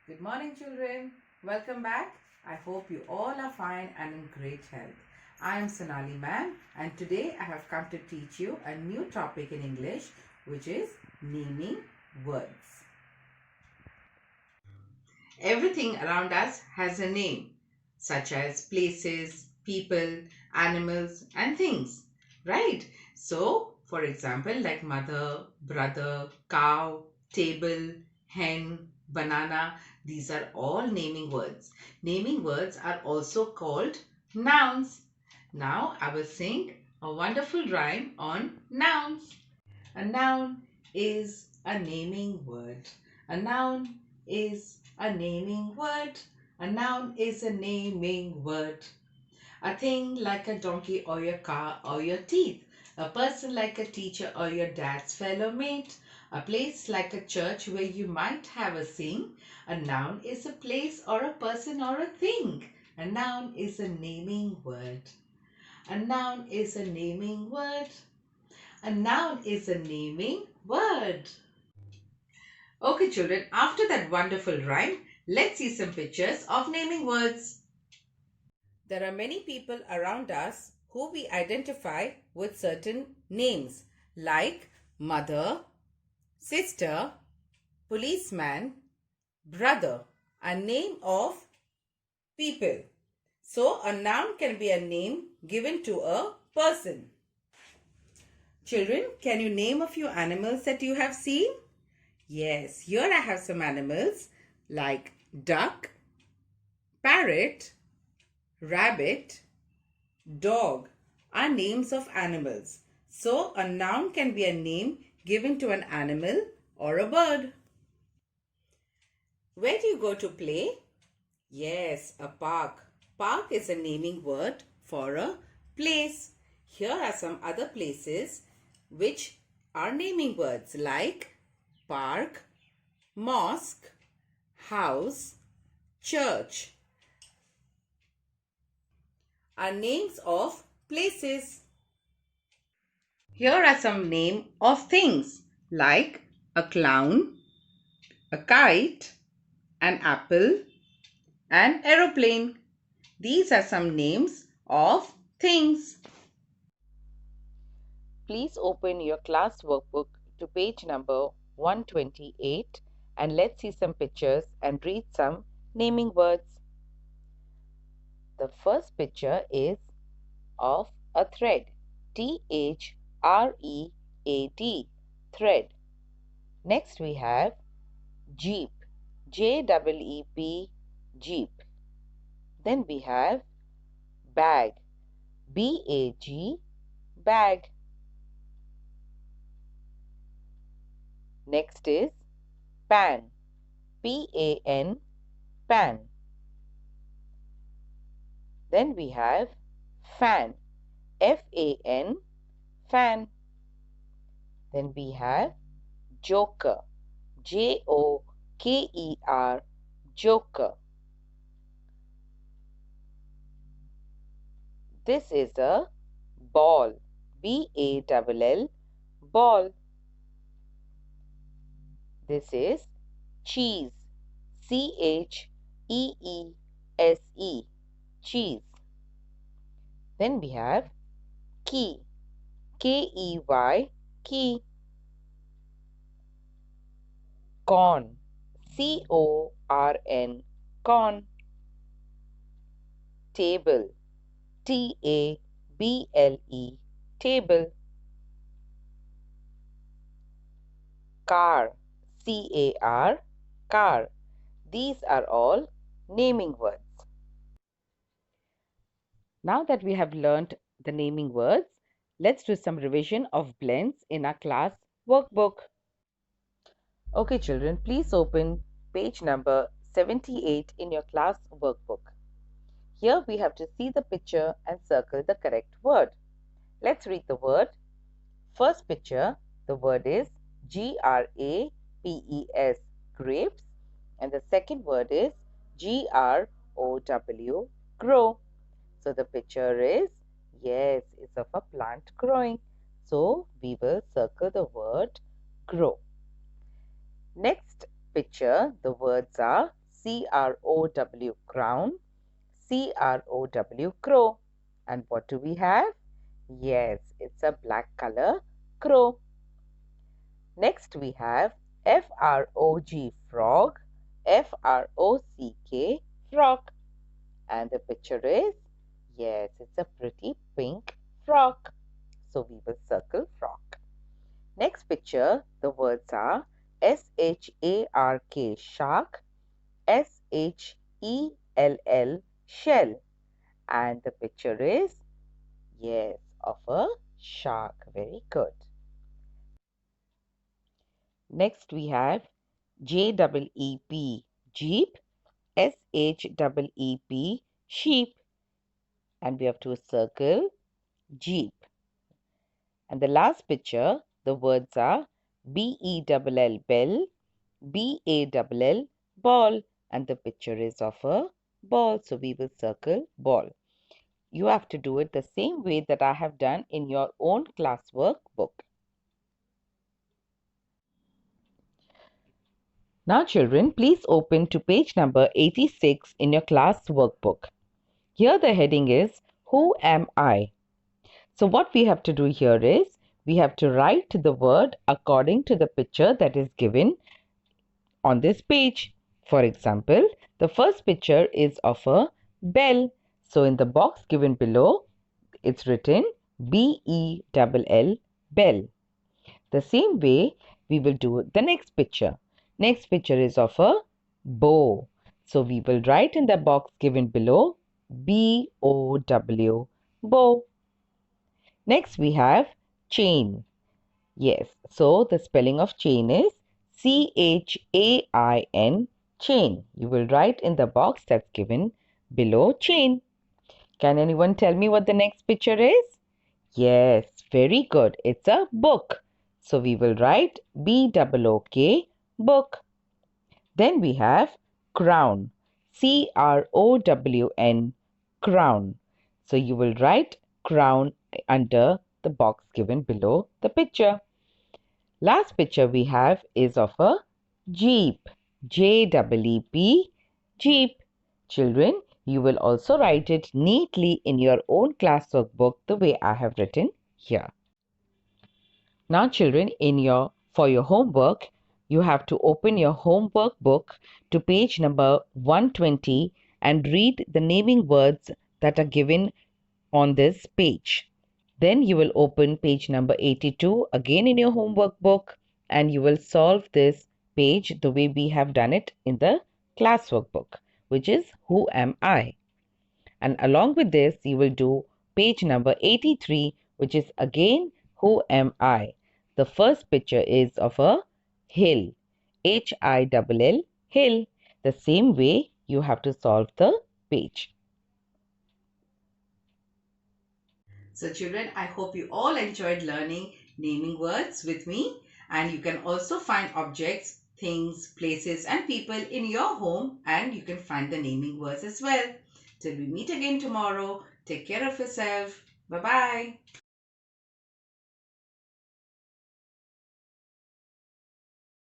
Good morning, children. Welcome back. I hope you all are fine and in great health. I am Sonali ma'am, and today I have come to teach you a new topic in English, which is naming words. Everything around us has a name, such as places, people, animals, and things, right? So, for example, like mother, brother, cow, table, hen, banana, these are all naming words. Naming words are also called nouns. Now, I will sing a wonderful rhyme on nouns. A noun is a naming word. A noun is a naming word. A noun is a naming word. A thing like a donkey or your car or your teeth. A person like a teacher or your dad's fellow mate. A place like a church where you might have a sing. A noun is a place or a person or a thing. A noun is a naming word. A noun is a naming word. A noun is a naming word. Okay, children, after that wonderful rhyme, let's see some pictures of naming words. There are many people around us who we identify with certain names like mother, sister, policeman, brother, a name of people. So, a noun can be a name given to a person. Children, can you name a few animals that you have seen? Yes, here I have some animals like duck, parrot, rabbit, dog are names of animals. So, a noun can be a name given to an animal or a bird. Where do you go to play? Yes, a park. Park is a naming word for a place. Here are some other places which are naming words like park, mosque, house, church are names of places. Here are some names of things like a clown, a kite, an apple, an aeroplane. These are some names of things. Please open your class workbook to page number 128 and let's see some pictures and read some naming words. The first picture is of a thread. T-H-R-E-A-D. Thread. Next we have Jeep. J-E-E-P. Jeep. Then we have bag. B-A-G. Bag. Next is pan. P-A-N. Pan. Then we have fan. F-A-N. Fan. Then we have joker. J-O-K-E-R. Joker. This is a ball. B-A-L-L. Ball. This is cheese. C-H-E-E-S-E. Cheese. Then we have key. K-E-Y. Key. Corn. C-O-R-N. Corn. Table. T-A-B-L-E. Table. Car. C-A-R. Car. These are all naming words. Now that we have learnt the naming words, let's do some revision of blends in our class workbook. Okay, children, please open page number 78 in your class workbook. Here we have to see the picture and circle the correct word. Let's read the word. First picture, the word is G-R-A-P-E-S, grapes. And the second word is G-R-O-W, grow. So the picture is, yes, it's of a plant growing. So we will circle the word grow. Next picture, the words are C-R-O-W, crown. C-R-O-W, crow. And what do we have? Yes, it's a black color crow. Next we have F-R-O-G, frog. F-R-O-C-K, frog. And the picture is, yes, it's a pretty pink frog. So we will circle frog. Next picture, the words are S-H-A-R-K, shark. S-H-E-L-L, shell. And the picture is, yes, of a shark. Very good. Next we have J-E-E-P, jeep. S-H-E-E-P, sheep. And we have to circle jeep. And the last picture, the words are B-E-L-L, bell. B-A-L-L, ball. And the picture is of a ball. So we will circle ball. You have to do it the same way that I have done in your own classwork book. Now children, please open to page number 86 in your class workbook. Here the heading is, Who am I? So what we have to do here is, we have to write the word according to the picture that is given on this page. For example, the first picture is of a bell. So in the box given below, it's written B-E-L-L, bell. The same way we will do the next picture. Next picture is of a bow. So we will write in the box given below B-O-W, bow. Next we have chain. Yes, so the spelling of chain is C-H-A-I-N, chain. You will write in the box that's given below chain. Can anyone tell me what the next picture is? Yes, very good. It's a book. So we will write B-O-O-K, book. Then we have crown. C-R-O-W-N, crown. So you will write crown under the box given below the picture. Last picture we have is of a jeep. J-E-E-P, jeep. Children, you will also write it neatly in your own classwork book the way I have written here. Now children, for your homework, you have to open your homework book to page number 120 and read the naming words that are given on this page. Then you will open page number 82 again in your homework book and you will solve this page the way we have done it in the classwork book, which is Who Am I? And along with this, you will do page number 83, which is again Who Am I? The first picture is of a hill, H-I-L-L, hill. The same way you have to solve the page. So children, I hope you all enjoyed learning naming words with me, and you can also find objects, things, places and people in your home, and you can find the naming words as well. Till we meet again tomorrow, take care of yourself. Bye-bye.